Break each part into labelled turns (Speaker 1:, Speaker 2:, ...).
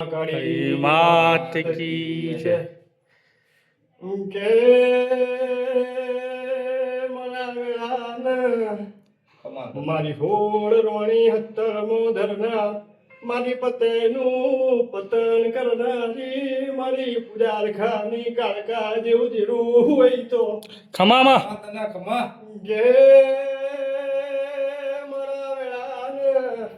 Speaker 1: કાળી માત કી જય.
Speaker 2: કે મારી હોળ રોણી હત્તરમો ધરના મારી પતેનું પતન કરનારી મારી પૂજા ખાની કાળકા જેવું જીરું હોય તો
Speaker 1: ખમામાં
Speaker 2: ગે મારા વેળાને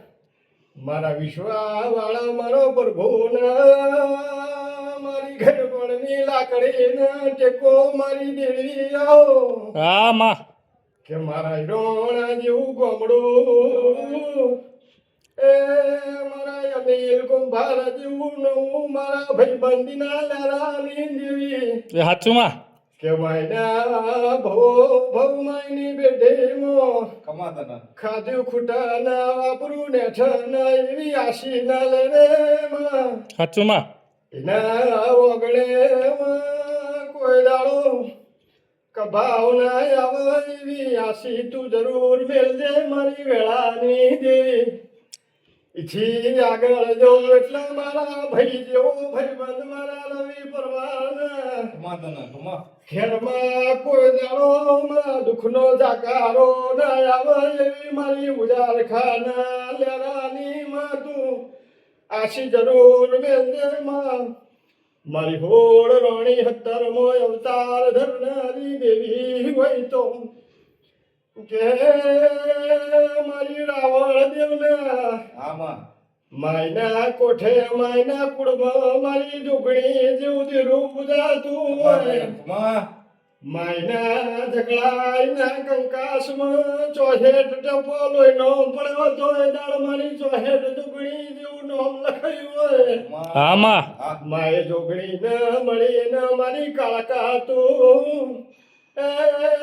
Speaker 2: મારા વિશ્વા વાળા મારો પ્રભુના મારી ઘરપણની લાકડીના ટેકો મારી દેવી આવો
Speaker 1: આમાં
Speaker 2: કે મારા રોણા જેવું ગોમડું એ મારા અમીર કુંભાર જેવું નવું મારા ભાઈબંધીના લારાની દેવી
Speaker 1: એ સાચુંમાં
Speaker 2: કે માયના ભવ માયની બેઠેમાં ખાધું ખૂટાના વાપરું ને ઠના એવી આશી ના લે રે માં
Speaker 1: સાચુંમાં
Speaker 2: એના ઓગણે કોઈ દાડો કભાવ ના આવે એવી આશી તું જરૂર મેલજે મારી વેળાની દેવી ઈથી આગળ જો એટલે મારા ભાઈ જેવો ભાઈબંધ મારા રવિ પરવાના ખેરમાં કોઈ દાડો દુઃખનો જાકારો ના આવે એવી મારી ઉજાર ખાના લેરાની માં તું આશી જરૂર મેલજે માં મારી હોળ રોણી હત્તરમો અવતાર ધરનારી દેવી હોય તો કે મારી રાવણ દેવના માયના કોઠે માયના કુળમાં મારી જોગણી જેવું દીરું પૂજાતું હોય માયના ઝઘડાયના કંકાસમાં ચોહેટ ટપો લોહીનો પડ્યો તોય દાળ મારી ચોહેટ જોગણી જેવું નામ લખાયું હોય
Speaker 1: આમાં
Speaker 2: માય જોગણી ન મળી ન મારી કાળકા તું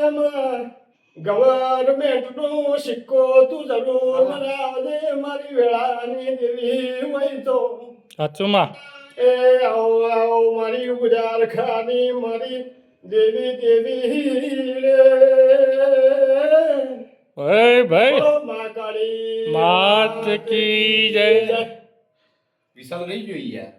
Speaker 2: એમાં ગવર્મેન્ટનો સિક્કો તું જરૂર મરાવજે મારી વેળાની દેવી હોય તો
Speaker 1: સાચુંમાં
Speaker 2: એ આવો આવો મારી ઉજાર ખાની મારી દેવી દેવી રે
Speaker 1: ઓય ભાઈ
Speaker 2: ઓ મા કાળી
Speaker 1: માત કી જય.
Speaker 3: વિશાલ રહી ગયો યાર.